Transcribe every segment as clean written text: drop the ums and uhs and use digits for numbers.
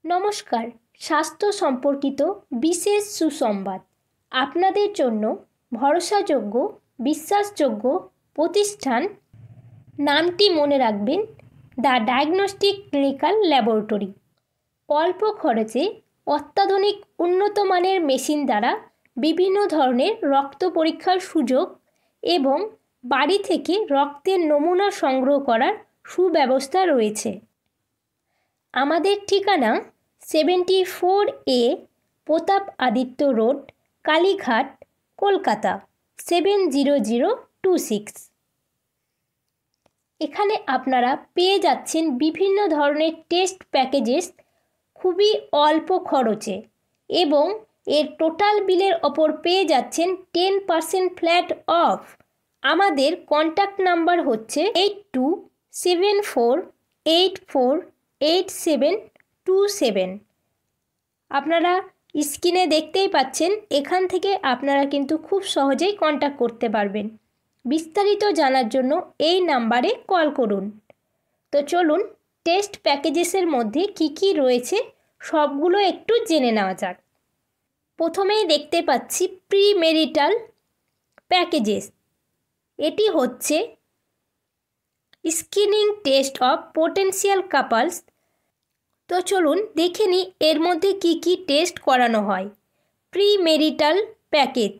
নমস্কার, স্বাস্থ্য সম্পর্কিত বিশেষ সুসংবাদ। আপনাদের জন্য ভরসাযোগ্য, বিশ্বাসযোগ্য প্রতিষ্ঠান, নামটি মনে রাখবেন, দ্য ডায়াগনস্টিক ক্লিনিক্যাল ল্যাবরেটরি। অল্প খরচে অত্যাধুনিক উন্নত মানের মেশিন দ্বারা বিভিন্ন ধরনের রক্ত পরীক্ষার সুযোগ এবং বাড়ি থেকে রক্তের নমুনা সংগ্রহ করার সুব্যবস্থা রয়েছে। আমাদের ঠিকানা 74A প্রতাপ আদিত্য রোড, কালীঘাট, কলকাতা 70026। এখানে আপনারা পেয়ে যাচ্ছেন বিভিন্ন ধরনের টেস্ট প্যাকেজেস খুবই অল্প খরচে, এবং এর টোটাল বিলের ওপর পেয়ে যাচ্ছেন 10% ফ্ল্যাট অফ। আমাদের কন্ট্যাক্ট নাম্বার হচ্ছে 8274848727। আপনারা স্ক্রিনে দেখতেই পাচ্ছেন, এখান থেকে আপনারা কিন্তু খুব সহজেই কন্ট্যাক্ট করতে পারবেন। বিস্তারিত জানার জন্য এই নাম্বারে কল করুন। তো চলুন টেস্ট প্যাকেজেসের মধ্যে কি কি রয়েছে সবগুলো একটু জেনে নেওয়া যাক। প্রথমেই দেখতে পাচ্ছি প্রি ম্যারিটাল প্যাকেজেস। এটি হচ্ছে screening test of potential couples. তো চলুন দেখে নিই এর মধ্যে কি কি টেস্ট করানো হয়। প্রি ম্যারিটাল প্যাকেজ,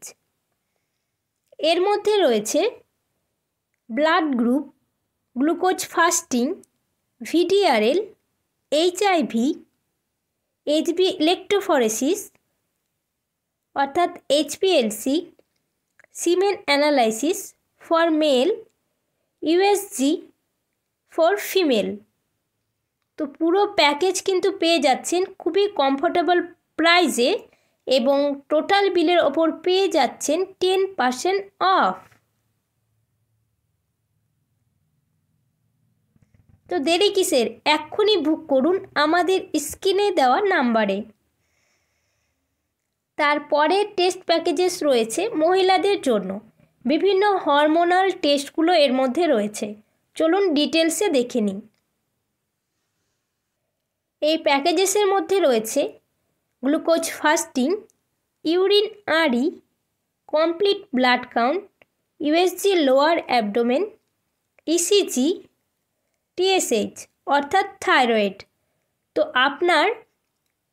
এর মধ্যে রয়েছে blood group, glucose fasting, VDRL, HIV, HB electrophoresis অর্থাৎ HPLC, semen analysis for male, USG for female. তো পুরো প্যাকেজ কিন্তু পেয়ে যাচ্ছেন খুবই কমফোর্টেবল প্রাইসে, এবং টোটাল বিলের ওপর পেয়ে যাচ্ছেন 10% অফ। তো দেরি কিসের, এক্ষুনি বুক করুন আমাদের স্ক্রিনে দেওয়া নাম্বারে। তারপরে টেস্ট প্যাকেজেস রয়েছে মহিলাদের জন্য। বিভিন্ন হরমোনাল টেস্টগুলো এর মধ্যে রয়েছে। চলুন ডিটেলসে দেখে নিই। এই প্যাকেজেসের মধ্যে রয়েছে glucose fasting, urine RE, complete blood count, USG lower abdomen, ECG, TSH অর্থাৎ থাইরয়েড। তো আপনার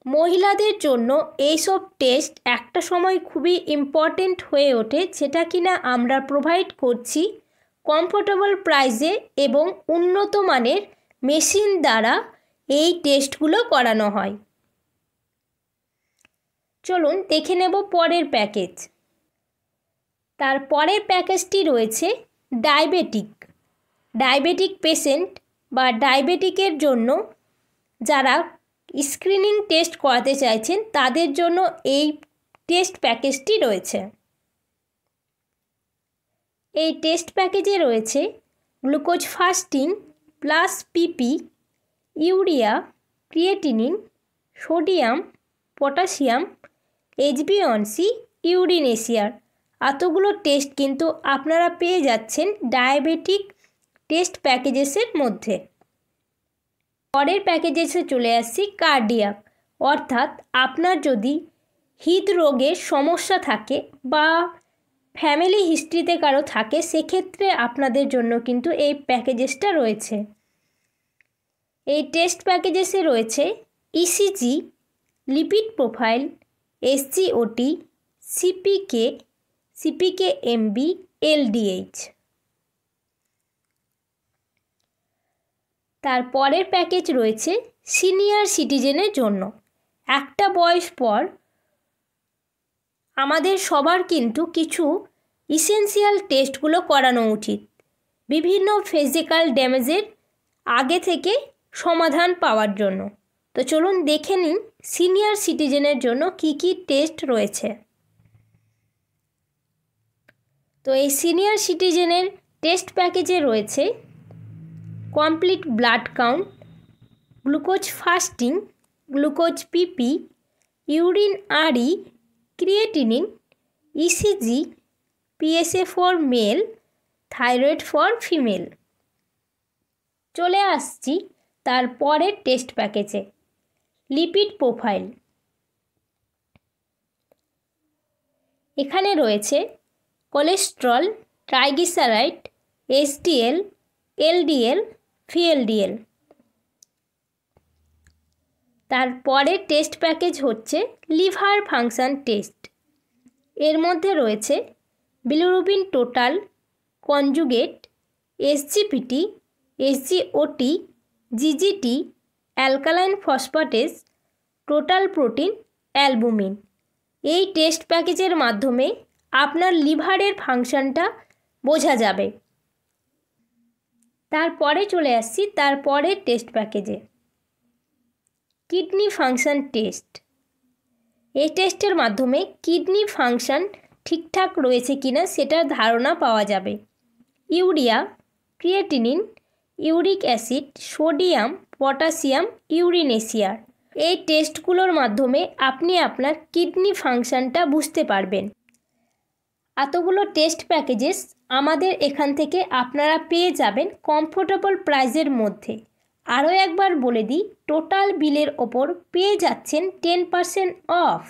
মহিলাদের জন্য এইসব টেস্ট একটা সময় খুবই ইম্পর্টেন্ট হয়ে ওঠে, যেটা কিনা আমরা প্রোভাইড করছি কমফোর্টেবল প্রাইসে এবং উন্নত মানের মেশিন দ্বারা এই টেস্টগুলো করানো হয়। চলুন দেখে নেব পরের প্যাকেজ। তার পরের প্যাকেজটি রয়েছে ডায়াবেটিক পেশেন্ট বা ডায়াবেটিকের জন্য যারা স্ক্রিনিং টেস্ট করাতে চাইছেন তাদের জন্য এই টেস্ট প্যাকেজটি রয়েছে। এই টেস্ট প্যাকেজে রয়েছে গ্লুকোজ ফাস্টিং প্লাস পিপি, ইউরিয়া, ক্রিয়েটিনিন, সোডিয়াম, পটাশিয়াম, এইচবি1সি, ইউরিনেসিয়ার। এতগুলো টেস্ট কিন্তু আপনারা পেয়ে যাচ্ছেন ডায়াবেটিক টেস্ট প্যাকেজেসের মধ্যে। পরের প্যাকেজেসে চলে আসছি কার্ডিয়াক, অর্থাৎ আপনার যদি হৃদরোগের সমস্যা থাকে বা ফ্যামিলি হিস্ট্রিতে কারো থাকে, সেক্ষেত্রে আপনাদের জন্য কিন্তু এই প্যাকেজেসটা রয়েছে। এই টেস্ট প্যাকেজেসে রয়েছে ECG, lipid profile, SGOT, CPK MB, LDH. তার পরের প্যাকেজ রয়েছে সিনিয়র সিটিজেনের জন্য। একটা বয়স পর আমাদের সবার কিন্তু কিছু ইসেনশিয়াল টেস্টগুলো করানো উচিত, বিভিন্ন ফিজিক্যাল ড্যামেজের আগে থেকে সমাধান পাওয়ার জন্য। তো চলুন দেখে নিন সিনিয়র সিটিজেনের জন্য কি কি টেস্ট রয়েছে। তো এই সিনিয়র সিটিজেনের টেস্ট প্যাকেজে রয়েছে complete blood count, glucose fasting, glucose PP, urine RE, creatinine, ECG, PSA for male, thyroid for female. চলে আসছি তার পরের টেস্ট প্যাকেজে। Lipid profile. এখানে রয়েছে cholesterol, triglyceride, SDL, LDL, VLDL. তারপরের টেস্ট প্যাকেজ হচ্ছে লিভার ফাংশন টেস্ট। এর মধ্যে রয়েছে bilirubin total, conjugate, SGPT, SGOT, GGT, alkaline phosphatase, total protein, albumin. এই টেস্ট প্যাকেজের মাধ্যমে আপনার লিভারের ফাংশনটা বোঝা যাবে। তারপরে চলে আসছি তারপরের টেস্ট প্যাকেজে, কিডনি ফাংশন টেস্ট। এই টেস্টের মাধ্যমে কিডনি ফাংশন ঠিকঠাক রয়েছে কিনা সেটার ধারণা পাওয়া যাবে। Urea, creatinine, uric acid, sodium, potassium, ইউরিনেসিয়ার, এই টেস্টগুলোর মাধ্যমে আপনি আপনার কিডনি ফাংশনটা বুঝতে পারবেন। এতগুলো টেস্ট প্যাকেজেস আমাদের এখান থেকে আপনারা পেয়ে যাবেন কমফোর্টেবল প্রাইসের মধ্যে। আরও একবার বলে দিই, টোটাল বিলের ওপর পেয়ে যাচ্ছেন 10% অফ।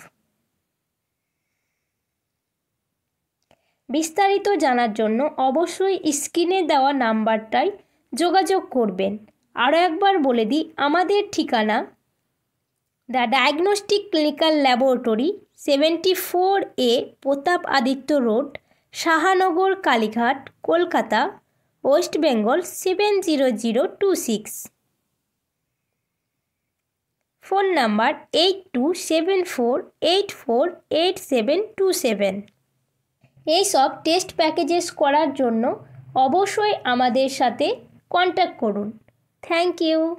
বিস্তারিত জানার জন্য অবশ্যই স্ক্রিনে দেওয়া নাম্বারটায় যোগাযোগ করবেন। আরও একবার বলে দিই, আমাদের ঠিকানা the diagnostic clinical laboratory, 74A Pratap Aditya road, Shahanagar, Kalighat, Kolkata, west Bengal 70026। Phone number 8274848727। এই সব টেস্ট প্যাকেজেস করার জন্য অবশ্যই আমাদের সাথে কন্ট্যাক্ট করুন। Thank you.